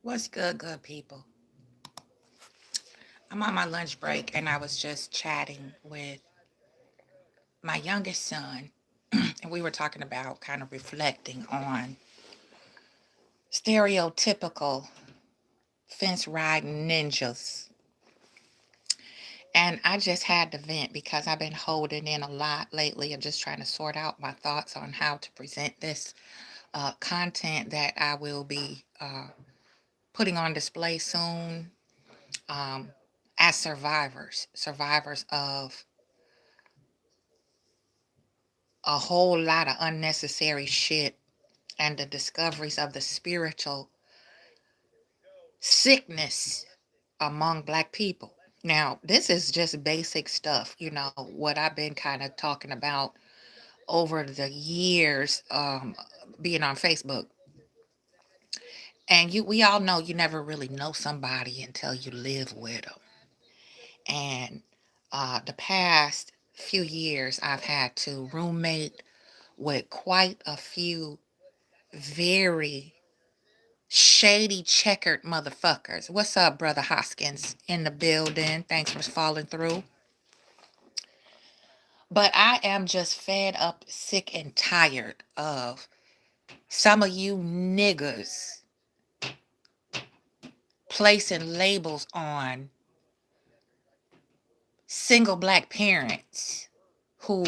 What's good, good people? I'm on my lunch break and I was just chatting with my youngest son, and we were talking about kind of reflecting on stereotypical fence riding ninjas. And I just had to vent because I've been holding in a lot lately and just trying to sort out my thoughts on how to present this content that I will be putting on display soon, um, as survivors of a whole lot of unnecessary shit and the discoveries of the spiritual sickness among Black people. Now, this is just basic stuff, what I've been kind of talking about over the years, being on Facebook. And we all know you never really know somebody until you live with them. And the past few years, I've had to roommate with quite a few very shady checkered motherfuckers. What's up, Brother Hoskins? In the building. Thanks for falling through. But I am just fed up, sick, and tired of some of you niggas placing labels on single Black parents who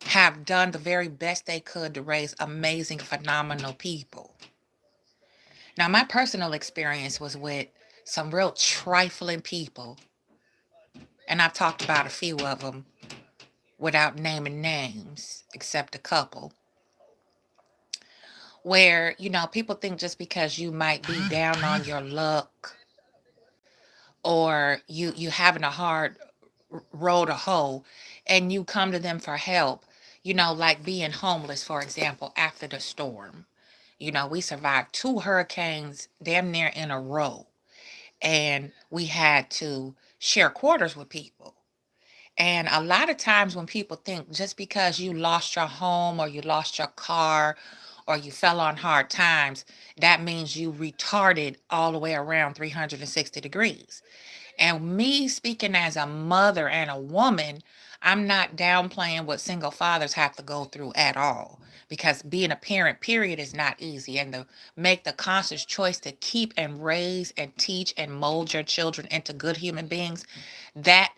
have done the very best they could to raise amazing, phenomenal people. Now, my personal experience was with some real trifling people, and I've talked about a few of them without naming names, except a couple, where, people think just because you might be down on your luck or you having a hard road to hoe and you come to them for help, like being homeless, for example, after the storm. We survived two hurricanes damn near in a row, and we had to share quarters with people. And a lot of times when people think just because you lost your home or you lost your car or you fell on hard times, that means you retarded all the way around 360 degrees. And me speaking as a mother and a woman, I'm not downplaying what single fathers have to go through at all. Because being a parent, period, is not easy. And to make the conscious choice to keep and raise and teach and mold your children into good human beings, that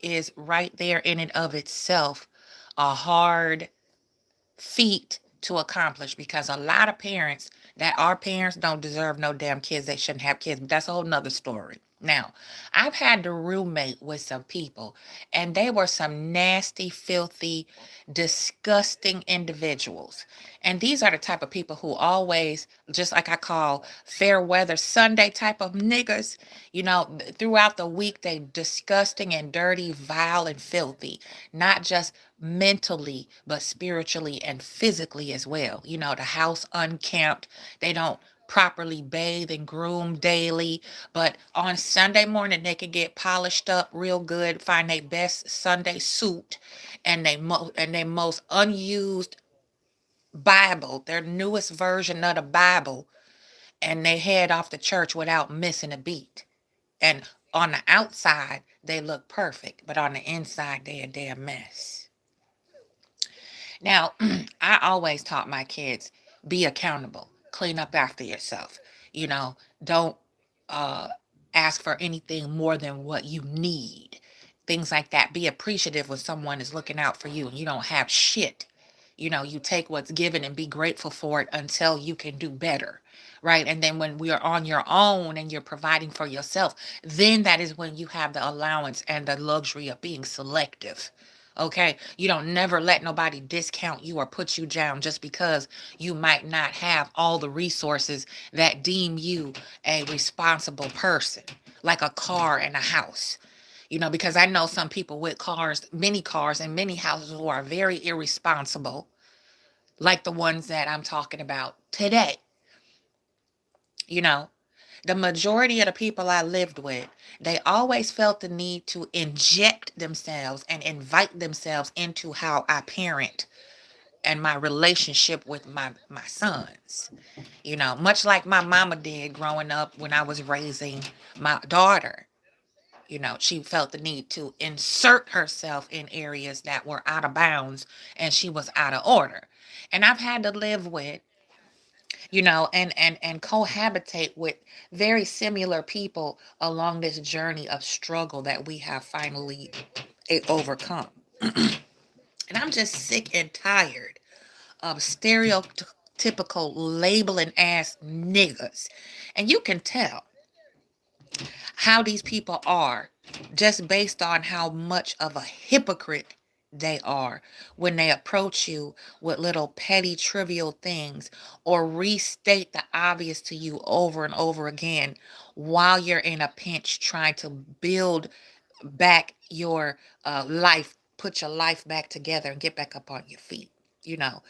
is right there in and of itself a hard feat to accomplish, because a lot of parents that are parents don't deserve no damn kids. They shouldn't have kids. But that's a whole nother story. Now, I've had to roommate with some people, and they were some nasty, filthy, disgusting individuals. And these are the type of people who always, just like I call fair weather Sunday type of niggas, throughout the week, they disgusting and dirty, vile and filthy, not just mentally, but spiritually and physically as well. The house unkempt. They don't properly bathe and groom daily, but on Sunday morning they can get polished up real good, find their best Sunday suit and their most unused Bible, their newest version of the Bible, and they head off to church without missing a beat. And on the outside they look perfect, but on the inside they're a damn mess. Now, I always taught my kids, be accountable, clean up after yourself. Don't uh, ask for anything more than what you need. Things like that. Be appreciative when someone is looking out for you and you don't have shit. You take what's given and be grateful for it until you can do better. Right. And then when we are on your own and you're providing for yourself, then that is when you have the allowance and the luxury of being selective. Okay. You don't never let nobody discount you or put you down just because you might not have all the resources that deem you a responsible person, like a car and a house. Because I know some people with cars and many houses who are very irresponsible, like the ones that I'm talking about today. You know, the majority of the people I lived with, they always felt the need to inject themselves and invite themselves into how I parent and my relationship with my sons. Much like my mama did growing up when I was raising my daughter. She felt the need to insert herself in areas that were out of bounds and she was out of order. And I've had to live with, and cohabitate with very similar people along this journey of struggle that we have finally overcome. And I'm just sick and tired of stereotypical labeling ass niggas. And you can tell how these people are just based on how much of a hypocrite they are when they approach you with little petty trivial things or restate the obvious to you over and over again while you're in a pinch trying to build back your life, put your life back together and get back up on your feet, you know.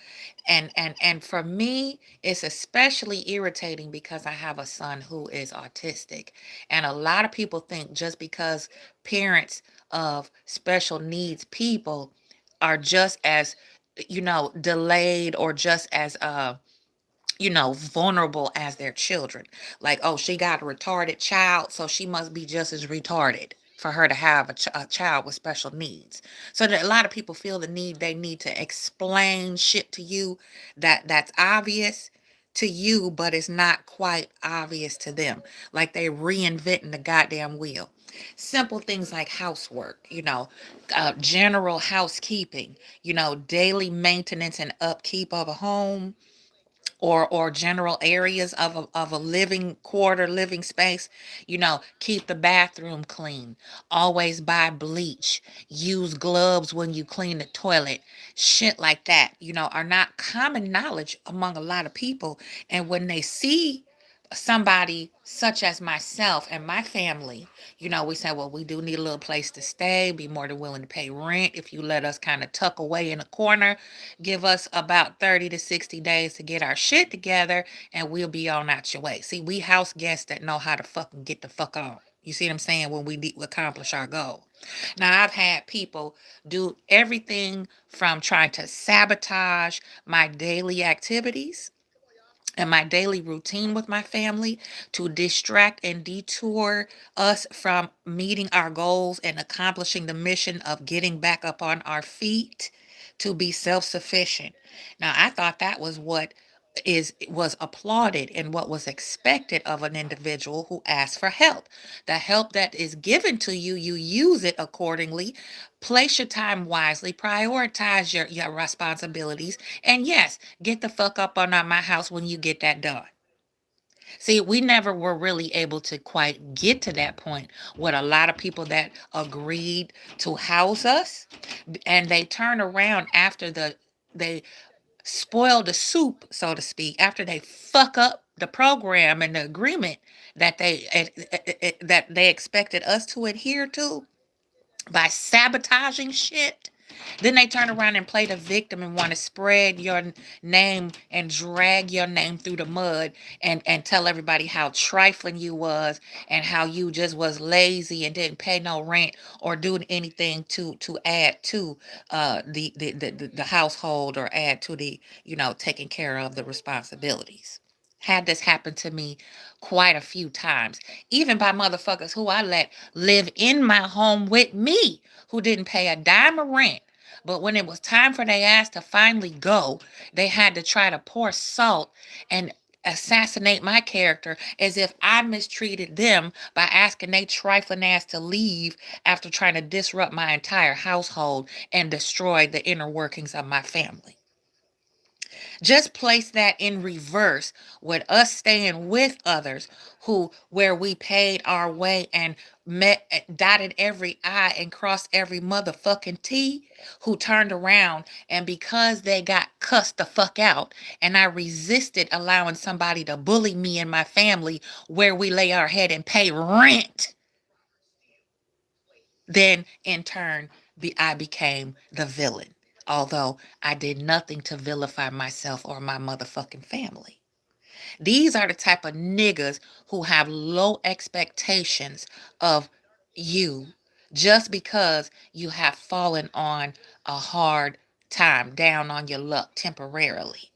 And for me, it's especially irritating because I have a son who is autistic. And a lot of people think just because parents of special needs people are just as, delayed or just as vulnerable as their children. Like, oh, she got a retarded child, so she must be just as retarded for her to have a child with special needs. So that a lot of people feel the need, they need to explain shit to you that's obvious to you, but it's not quite obvious to them. Like they reinventing the goddamn wheel. Simple things like housework, general housekeeping, daily maintenance and upkeep of a home, or general areas of a living space. Keep the bathroom clean, always buy bleach, use gloves when you clean the toilet. Shit like that, are not common knowledge among a lot of people. And when they see somebody such as myself and my family, we say, well, we do need a little place to stay, be more than willing to pay rent if you let us kind of tuck away in a corner, give us about 30 to 60 days to get our shit together, and we'll be on out your way. See, we house guests that know how to fucking get the fuck on. You see what I'm saying? When we accomplish our goal. Now, I've had people do everything from trying to sabotage my daily activities and my daily routine with my family to distract and detour us from meeting our goals and accomplishing the mission of getting back up on our feet to be self-sufficient. Now, I thought that was what was applauded and what was expected of an individual who asks for help. The help that is given to you, you use it accordingly. Place your time wisely, prioritize your responsibilities, and yes, get the fuck up on out my house when you get that done. See, we never were really able to quite get to that point with a lot of people that agreed to house us, and they turn around after they spoil the soup, so to speak, after they fuck up the program and the agreement that they expected us to adhere to by sabotaging shit. Then they turn around and play the victim and want to spread your name and drag your name through the mud and tell everybody how trifling you was and how you just was lazy and didn't pay no rent or do anything to add to the household or add to the taking care of the responsibilities. Had this happen to me quite a few times, even by motherfuckers who I let live in my home with me, who didn't pay a dime of rent. But when it was time for their ass to finally go, they had to try to pour salt and assassinate my character as if I mistreated them by asking they trifling ass to leave after trying to disrupt my entire household and destroy the inner workings of my family. Just place that in reverse with us staying with others who where we paid our way and met dotted every I and crossed every motherfucking T, who turned around and because they got cussed the fuck out and I resisted allowing somebody to bully me and my family where we lay our head and pay rent, then in turn I became the villain, although I did nothing to vilify myself or my motherfucking family. These are the type of niggas who have low expectations of you just because you have fallen on a hard time down on your luck temporarily.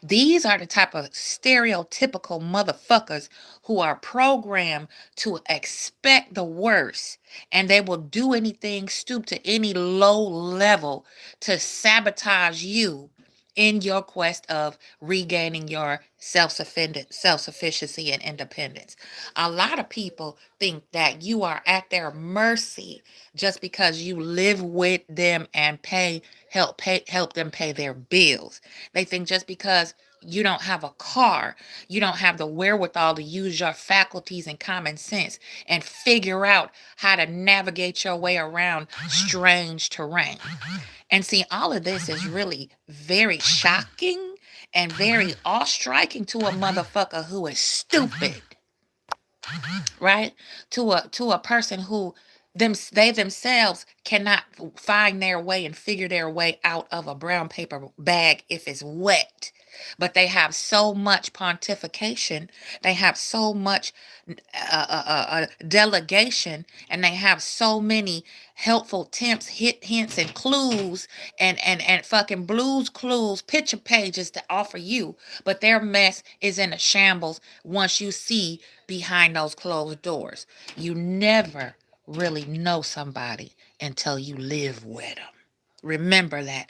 These are the type of stereotypical motherfuckers who are programmed to expect the worst, and they will do anything, stoop to any low level to sabotage you in your quest of regaining your self-sufficiency and independence. A lot of people think that you are at their mercy just because you live with them and help them pay their bills. They think just because you don't have a car, you don't have the wherewithal to use your faculties and common sense and figure out how to navigate your way around strange terrain. And see, all of this is really very shocking and very awe-striking to a motherfucker who is stupid, right? To a person who they themselves cannot find their way and figure their way out of a brown paper bag if it's wet. But they have so much pontification, they have so much delegation, and they have so many helpful tips, hints, and clues, and fucking blues clues, picture pages to offer you. But their mess is in a shambles once you see behind those closed doors. You never really know somebody until you live with them. Remember that.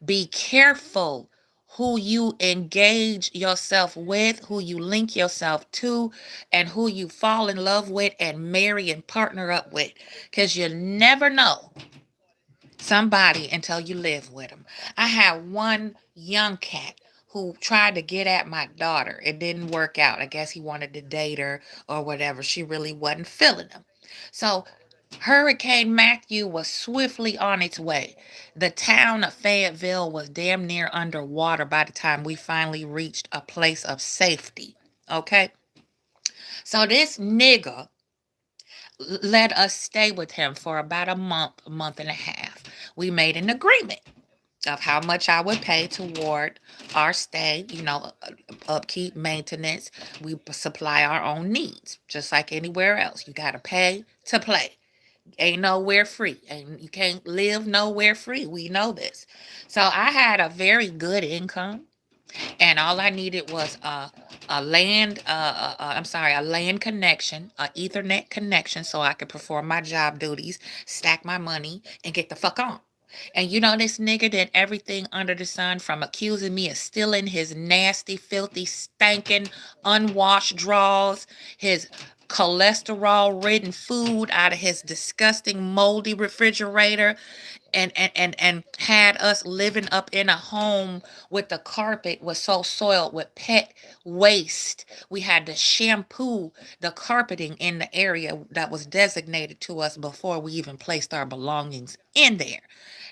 Be careful who you engage yourself with, who you link yourself to, and who you fall in love with and marry and partner up with. Because you never know somebody until you live with them. I had one young cat who tried to get at my daughter. It didn't work out. I guess he wanted to date her or whatever. She really wasn't feeling him. So Hurricane Matthew was swiftly on its way. The town of Fayetteville was damn near underwater by the time we finally reached a place of safety. Okay? So this nigga let us stay with him for about a month and a half. We made an agreement of how much I would pay toward our stay, upkeep, maintenance. We supply our own needs, just like anywhere else. You got to pay to play. Ain't nowhere free, and you can't live nowhere free. We know this. So I had a very good income, and all I needed was a land connection, a Ethernet connection, so I could perform my job duties, stack my money, and get the fuck on. And this nigga did everything under the sun, from accusing me of stealing his nasty, filthy, stinking, unwashed drawers, his cholesterol ridden food out of his disgusting, moldy refrigerator, and had us living up in a home with the carpet was so soiled with pet waste. We had to shampoo the carpeting in the area that was designated to us before we even placed our belongings in there.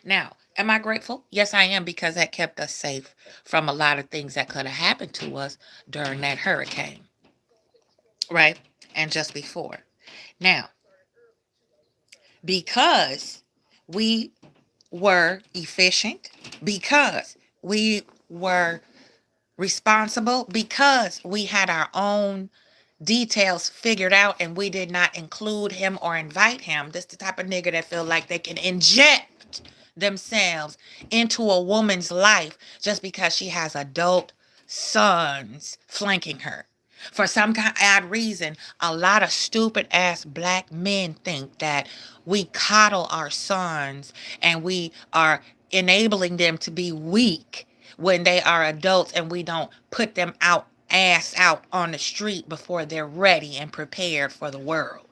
Now, am I grateful? Yes, I am, because that kept us safe from a lot of things that could have happened to us during that hurricane, right? And just before. Now, because we were efficient, because we were responsible, because we had our own details figured out and we did not include him or invite him. This the type of nigga that feel like they can inject themselves into a woman's life just because she has adult sons flanking her. For some kind odd reason, a lot of stupid ass black men think that we coddle our sons and we are enabling them to be weak when they are adults, and we don't put them out ass out on the street before they're ready and prepared for the world.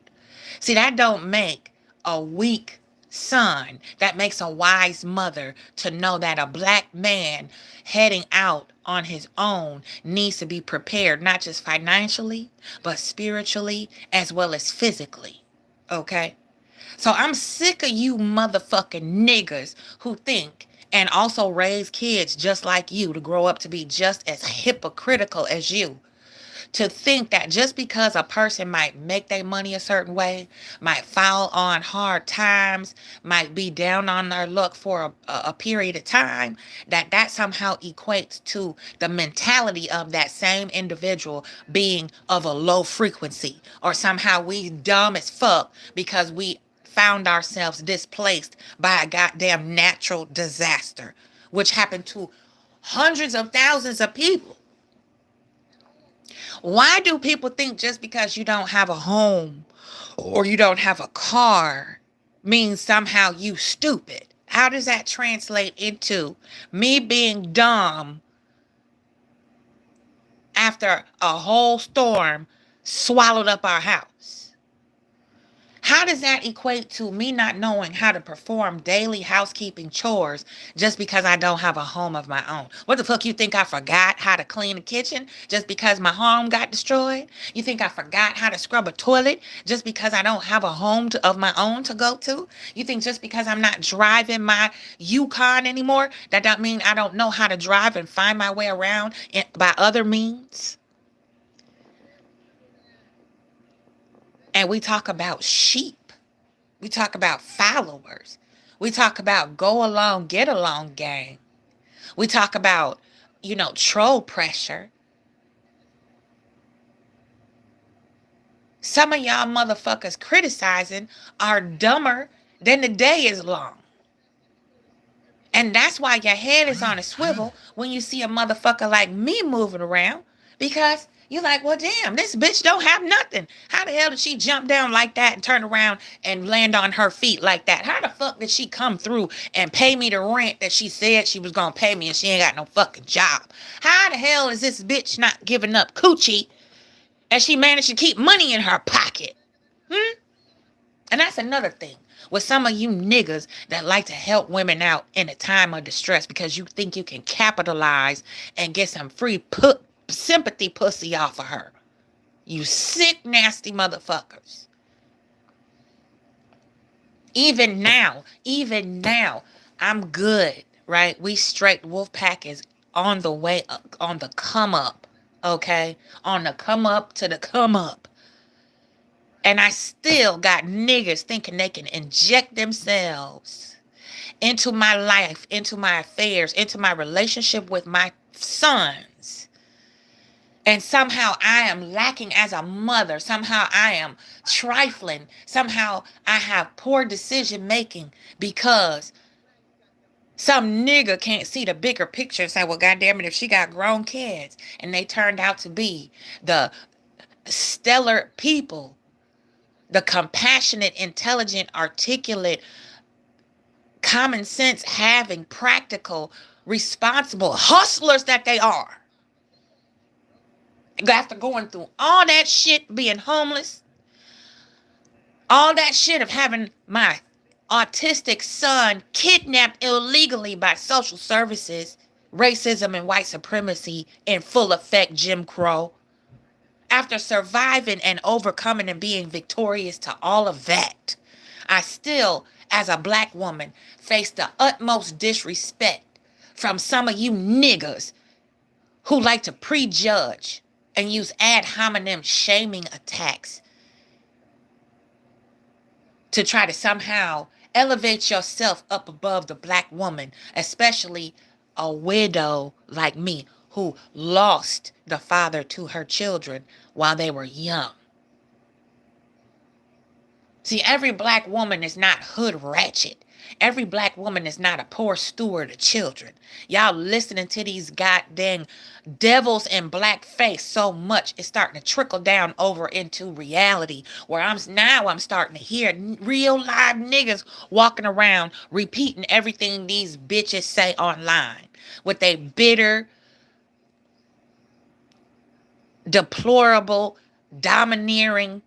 See, that don't make a weak son. That makes a wise mother to know that a black man heading out on his own needs to be prepared, not just financially, but spiritually as well as physically. Okay? So I'm sick of you motherfucking niggers who think and also raise kids just like you to grow up to be just as hypocritical as you, to think that just because a person might make their money a certain way, might fall on hard times, might be down on their luck for a period of time, that somehow equates to the mentality of that same individual being of a low frequency, or somehow we dumb as fuck because we found ourselves displaced by a goddamn natural disaster. which happened to hundreds of thousands of people. Why do people think just because you don't have a home or you don't have a car means somehow you stupid? How does that translate into me being dumb after a whole storm swallowed up our house? How does that equate to me not knowing how to perform daily housekeeping chores just because I don't have a home of my own? What the fuck, you think I forgot how to clean the kitchen just because my home got destroyed? You think I forgot how to scrub a toilet just because I don't have a home of my own to go to? You think just because I'm not driving my Yukon anymore, that don't mean I don't know how to drive and find my way around by other means? And we talk about sheep. We talk about followers. We talk about go along, get along gang. We talk about, troll pressure. Some of y'all motherfuckers criticizing are dumber than the day is long. And that's why your head is on a swivel when you see a motherfucker like me moving around, because you're like, well, damn, this bitch don't have nothing. How the hell did she jump down like that and turn around and land on her feet like that? How the fuck did she come through and pay me the rent that she said she was going to pay me and she ain't got no fucking job? How the hell is this bitch not giving up coochie and she managed to keep money in her pocket? And that's another thing with some of you niggas that like to help women out in a time of distress because you think you can capitalize and get some free sympathy pussy off of her. You sick, nasty motherfuckers. Even now, I'm good, right? We straight Wolfpack is on the way up, on the come up, okay? On the come up to the come up. And I still got niggas thinking they can inject themselves into my life, into my affairs, into my relationship with my sons. And somehow I am lacking as a mother. Somehow I am trifling. Somehow I have poor decision making because some nigga can't see the bigger picture and say, well, goddamn it, if she got grown kids and they turned out to be the stellar people, the compassionate, intelligent, articulate, common sense having, practical, responsible hustlers that they are. After going through all that shit, being homeless, all that shit of having my autistic son kidnapped illegally by social services, racism and white supremacy in full effect, Jim Crow. After surviving and overcoming and being victorious to all of that, I still, as a black woman, face the utmost disrespect from some of you niggas who like to prejudge and use ad hominem shaming attacks to try to somehow elevate yourself up above the black woman, especially a widow like me who lost the father to her children while they were young. See, every black woman is not hood ratchet. Every black woman is not a poor steward of children. Y'all listening to these goddamn devils in blackface so much, it's starting to trickle down over into reality where I'm starting to hear real live niggas walking around repeating everything these bitches say online with they bitter, deplorable, domineering,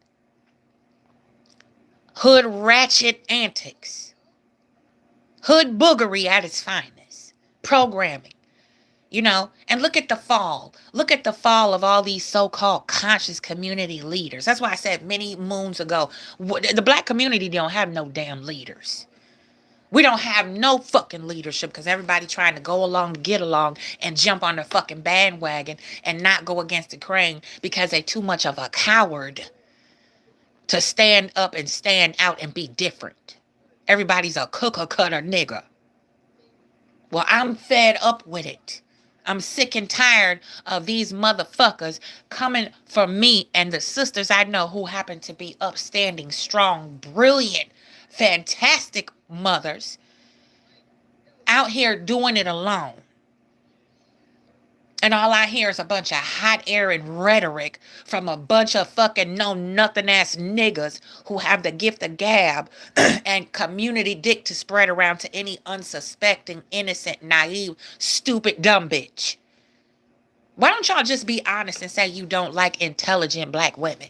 hood ratchet antics. Hood boogery at its finest. Programming. And look at the fall. Look at the fall of all these so-called conscious community leaders. That's why I said many moons ago, the black community don't have no damn leaders. We don't have no fucking leadership because everybody trying to go along to get along and jump on the fucking bandwagon and not go against the grain because they too much of a coward to stand up and stand out and be different. Everybody's a cookie cutter nigga. Well, I'm fed up with it. I'm sick and tired of these motherfuckers coming for me and the sisters I know who happen to be upstanding, strong, brilliant, fantastic mothers out here doing it alone. And all I hear is a bunch of hot air and rhetoric from a bunch of fucking know nothing ass niggas who have the gift of gab and community dick to spread around to any unsuspecting, innocent, naive, stupid, dumb bitch. Why don't y'all just be honest and say you don't like intelligent black women?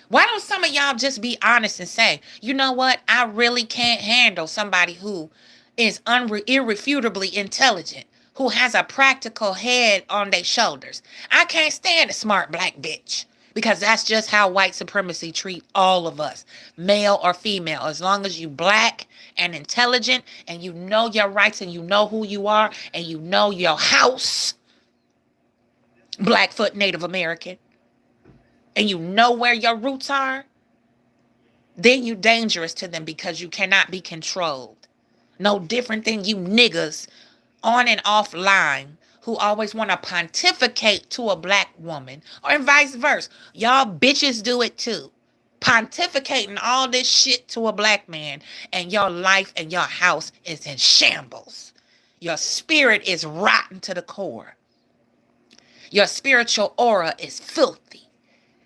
Why don't some of y'all just be honest and say, you know what? I really can't handle somebody who is irrefutably intelligent, who has a practical head on their shoulders. I can't stand a smart black bitch, because that's just how white supremacy treat all of us, male or female. As long as you black and intelligent and you know your rights and you know who you are and you know your house, Blackfoot Native American, and you know where your roots are, then you dangerous to them because you cannot be controlled. No different than you niggas on and offline who always want to pontificate to a black woman, or vice versa. Y'all bitches do it too. Pontificating all this shit to a black man, and your life and your house is in shambles. Your spirit is rotten to the core. Your spiritual aura is filthy.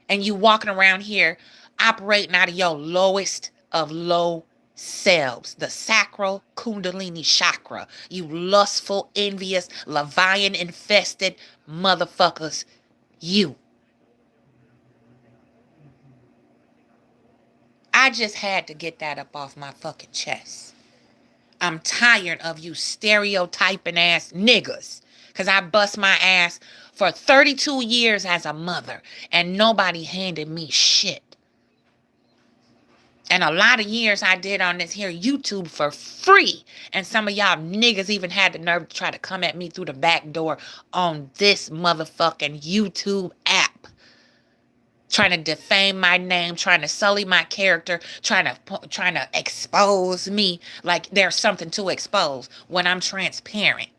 And you walking around here operating out of your lowest of low selves, the sacral kundalini chakra. You lustful, envious, Leviathan infested motherfuckers. You. I just had to get that up off my fucking chest. I'm tired of you stereotyping ass niggas. Because I bust my ass for 32 years as a mother, and nobody handed me shit. And a lot of years I did on this here YouTube for free. And some of y'all niggas even had the nerve to try to come at me through the back door on this motherfucking YouTube app. Trying to defame my name, trying to sully my character, trying to expose me like there's something to expose when I'm transparent.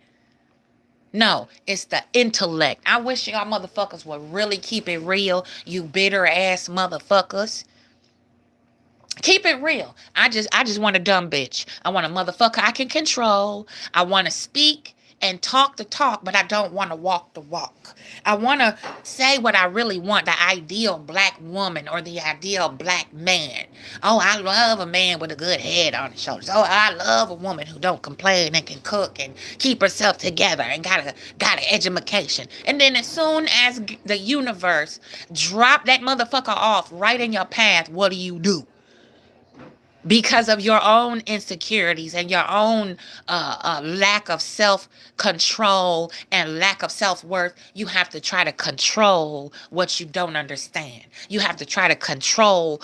No, it's the intellect. I wish y'all motherfuckers would really keep it real, you bitter ass motherfuckers. Keep it real. I just want a dumb bitch. I want a motherfucker I can control. I want to speak and talk the talk, but I don't want to walk the walk. I want to say what I really want, the ideal black woman or the ideal black man. Oh, I love a man with a good head on his shoulders. Oh, I love a woman who don't complain and can cook and keep herself together and got an education. And then as soon as the universe drop that motherfucker off right in your path, what do? Because of your own insecurities and your own lack of self-control and lack of self-worth, you have to try to control what you don't understand. You have to try to control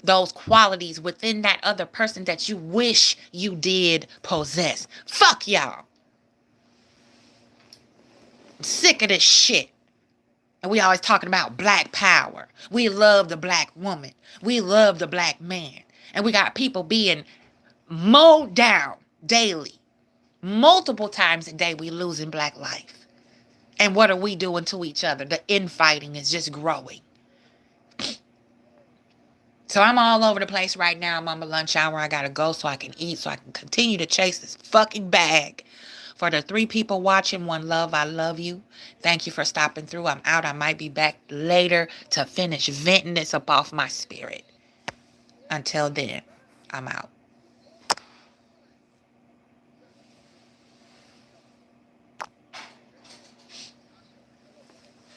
those qualities within that other person that you wish you did possess. Fuck y'all. I'm sick of this shit. And we always talking about black power. We love the black woman. We love the black man. And we got people being mowed down daily. Multiple times a day we losing black life. And what are we doing to each other? The infighting is just growing. So I'm all over the place right now. I'm on my lunch hour. I gotta go so I can eat, so I can continue to chase this fucking bag. For the 3 people watching, one love, I love you. Thank you for stopping through. I'm out. I might be back later to finish venting this up off my spirit. Until then, I'm out.